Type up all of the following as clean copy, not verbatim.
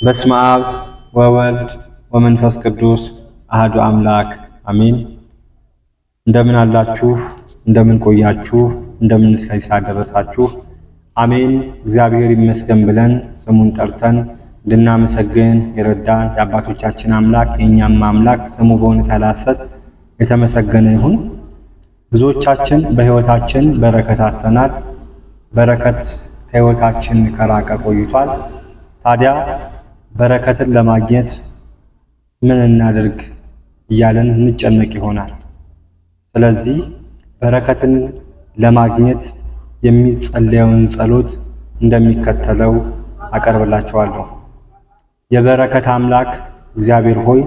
በስመ አብ ወወልድ ወመንፈስ ቅዱስ አሐዱ አምላክ አሜን። እንደምን አላችሁ? እንደምን ቆያችሁ? እንደምን እስከ ደረሳችሁ? አሜን። እግዚአብሔር ይመስገን ብለን ስሙን ጠርተን እንድናመሰግን የረዳን የአባቶቻችን አምላክ የእኛም አምላክ ስሙ በእውነት ያላሰት የተመሰገነ ይሁን። ብዙዎቻችን በሕይወታችን በረከት አጥተናል። በረከት ከሕይወታችን ከራቀ ቆይቷል። ታዲያ በረከትን ለማግኘት ምን እናድርግ እያለን እንጨነቅ ይሆናል። ስለዚህ በረከትን ለማግኘት የሚጸለየውን ጸሎት እንደሚከተለው አቀርብላችኋለሁ። የበረከት አምላክ እግዚአብሔር ሆይ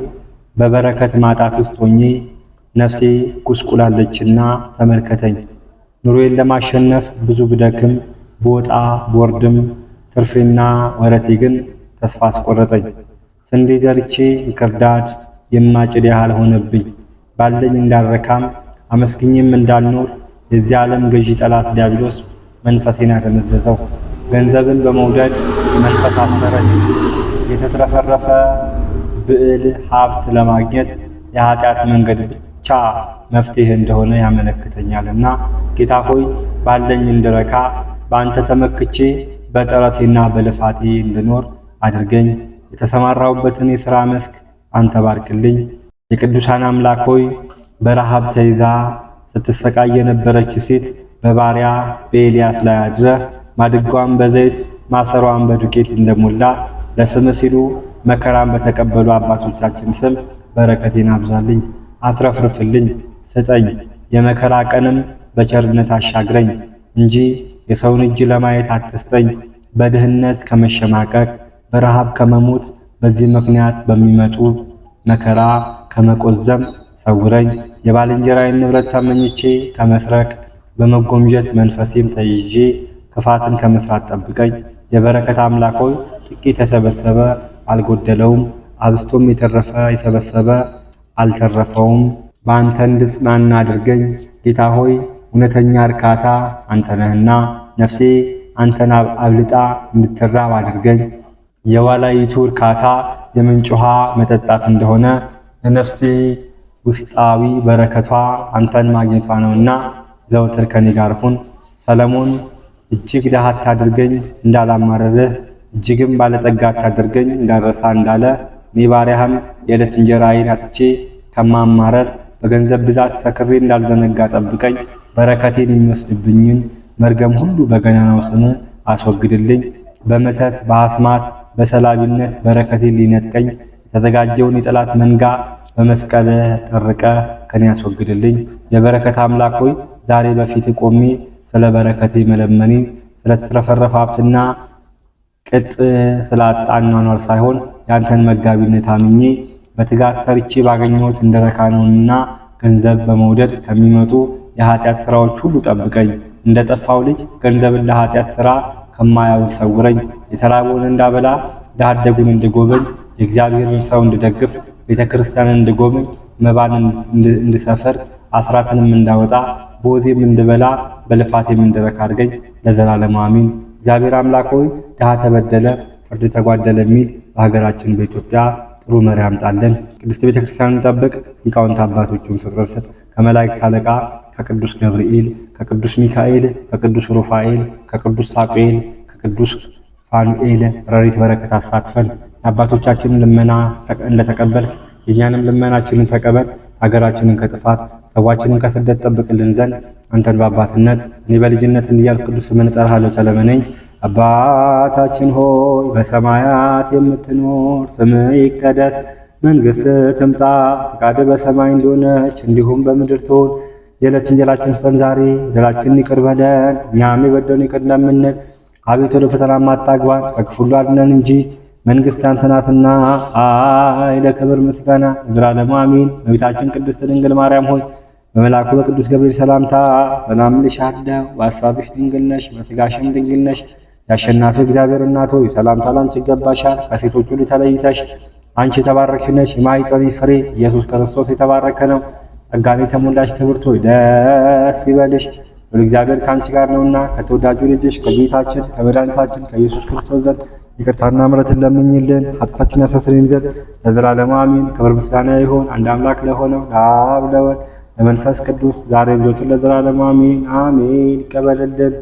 በበረከት ማጣት ውስጥ ሆኜ ነፍሴ ጉስቁላለችና ተመልከተኝ። ኑሮዬን ለማሸነፍ ብዙ ብደክም ብወጣ ብወርድም ትርፌና ወረቴ ግን ተስፋ አስቆረጠኝ። ስንዴ ዘርቼ እንክርዳድ የማጭድ ያህል ሆነብኝ። ባለኝ እንዳልረካም አመስግኜም እንዳልኖር የዚህ ዓለም ገዢ ጠላት ዲያብሎስ መንፈሴን አደነዘዘው። ገንዘብን በመውደድ መንፈስ አሰረኝ። የተትረፈረፈ ብዕል ሀብት ለማግኘት የኃጢአት መንገድ ብቻ መፍትሄ እንደሆነ ያመለክተኛልና ጌታ ሆይ ባለኝ እንድረካ በአንተ ተመክቼ በጥረቴና በልፋቴ እንድኖር አድርገኝ። የተሰማራሁበትን የሥራ መስክ አንተ ባርክልኝ። የቅዱሳን አምላክ ሆይ በረሃብ ተይዛ ስትሰቃይ የነበረች ሴት በባሪያ በኤልያስ ላይ አድረህ ማድጓን በዘይት ማሰሯን በዱቄት እንደሞላ ለስም ሲሉ መከራን በተቀበሉ አባቶቻችን ስም በረከቴን አብዛልኝ፣ አትረፍርፍልኝ፣ ስጠኝ። የመከራ ቀንም በቸርነት አሻግረኝ እንጂ የሰውን እጅ ለማየት አትስጠኝ። በድህነት ከመሸማቀቅ በረሃብ ከመሞት በዚህ ምክንያት በሚመጡ መከራ ከመቆዘም ሰውረኝ። የባልንጀራዬን ንብረት ተመኝቼ ከመስረቅ በመጎምጀት መንፈሴም ተይዤ ክፋትን ከመስራት ጠብቀኝ። የበረከት አምላክ ሆይ ጥቂት የሰበሰበ አልጎደለውም፣ አብስቶም የተረፈ የሰበሰበ አልተረፈውም። በአንተ እንድጽናና አድርገኝ። ጌታ ሆይ እውነተኛ እርካታ አንተ ነህና ነፍሴ አንተን አብልጣ እንድትራብ አድርገኝ። የዋላይቱ እርካታ የምንጭ ውሃ መጠጣት እንደሆነ ለነፍሴ ውስጣዊ በረከቷ አንተን ማግኘቷ ነውና ዘወትር ከኔ ጋር ሁን። ሰለሞን እጅግ ድሃ አታድርገኝ እንዳላማረርህ እጅግም ባለጠጋ አታድርገኝ እንዳልረሳ እንዳለ እኔ ባሪያህም የዕለት እንጀራዬን አጥቼ ከማማረር በገንዘብ ብዛት ሰክሬ እንዳልዘነጋ ጠብቀኝ። በረከቴን የሚወስድብኝን መርገም ሁሉ በገናናው ስም አስወግድልኝ። በመተት በአስማት በሰላቢነት በረከቴን ሊነጥቀኝ የተዘጋጀውን የጠላት መንጋ በመስቀል ጠርቀ ከኔ አስወግድልኝ። የበረከት አምላክ ሆይ ዛሬ በፊት ቆሜ ስለ በረከቴ መለመኔን ስለተትረፈረፈ ሀብትና ቅጥ ስላጣ አኗኗር ሳይሆን ያንተን መጋቢነት አምኜ በትጋት ሰርቼ ባገኘሁት እንደረካ ነውና ገንዘብ በመውደድ ከሚመጡ የኃጢአት ስራዎች ሁሉ ጠብቀኝ። እንደጠፋው ልጅ ገንዘብን ለኃጢአት ስራ ከማያውል ሰውረኝ። የተራበውን እንዳበላ ድሃ አደጉን እንድጎበኝ የእግዚአብሔርን ሰው እንድደግፍ ቤተክርስቲያንን እንድጎበኝ መባን እንድሰፍር አስራትንም እንዳወጣ በወዜም እንድበላ በልፋቴም እንድረካ አድርገኝ ለዘላለም አሜን። እግዚአብሔር አምላክ ሆይ ድሃ ተበደለ ፍርድ ተጓደለ የሚል በሀገራችን በኢትዮጵያ ጥሩ መሪ አምጣለን። ቅድስት ቤተክርስቲያንን ጠብቅ። ሊቃውንት አባቶቹን ፍቅር ስጥ። ከመላእክት አለቃ ከቅዱስ ገብርኤል ከቅዱስ ሚካኤል ከቅዱስ ሩፋኤል ከቅዱስ ሳቁኤል ከቅዱስ ፋኑኤል ረድኤት በረከት አሳትፈን። የአባቶቻችንን ልመና እንደተቀበልክ የእኛንም ልመናችንን ተቀበል። ሀገራችንን ከጥፋት ሰዋችንን ከስደት ጠብቅልን ዘንድ አንተን በአባትነት እኔ በልጅነት እንዲያልኩ ቅዱስ ስምህን እጠራሃለሁ። ተለመነኝ። አባታችን ሆይ በሰማያት የምትኖር ስምህ ይቀደስ፣ መንግሥትህ ትምጣ፣ ፈቃድህ በሰማይ እንደሆነች እንዲሁም በምድር ትሁን። የዕለት እንጀራችንን ስጠን ዛሬ፣ በደላችንን ይቅር በለን እኛም የበደሉንን ይቅር እንደምንል፣ አቤቱ ወደ ፈተና አታግባን ከክፉ ሁሉ አድነን እንጂ መንግሥት ያንተ ናትና ኃይል፣ ክብር፣ ምስጋና ለዘላለሙ አሜን። እመቤታችን ቅድስት ድንግል ማርያም ሆይ በመልአኩ በቅዱስ ገብርኤል ሰላምታ ሰላም እልሻለሁ። በሐሳብሽ ድንግል ነሽ፣ በሥጋሽም ድንግል ነሽ። የአሸናፊ እግዚአብሔር እናት ሆይ ሰላምታ ላንቺ ይገባሻል። ከሴቶች ሁሉ ተለይተሽ አንቺ የተባረክሽ ነሽ። የማኅፀንሽ ፍሬ ኢየሱስ ክርስቶስ የተባረከ ነው። ጸጋን የተሞላሽ ክብርት ሆይ ደስ ይበልሽ፣ እግዚአብሔር ካንቺ ጋር ነውና ከተወዳጁ ልጅሽ ከጌታችን ከመድኃኒታችን ከኢየሱስ ክርስቶስ ዘንድ ይቅርታና ምሕረትን ለምኝልን ኃጢአታችንን ያስተሰርይልን ዘንድ ለዘላለሙ አሜን። ክብር ምስጋና ይሁን አንድ አምላክ ለሆነው ለአብ ለወልድ ለመንፈስ ቅዱስ ዛሬም ዘወትርም ለዘላለሙ አሜን አሜን። ይቀበልልን።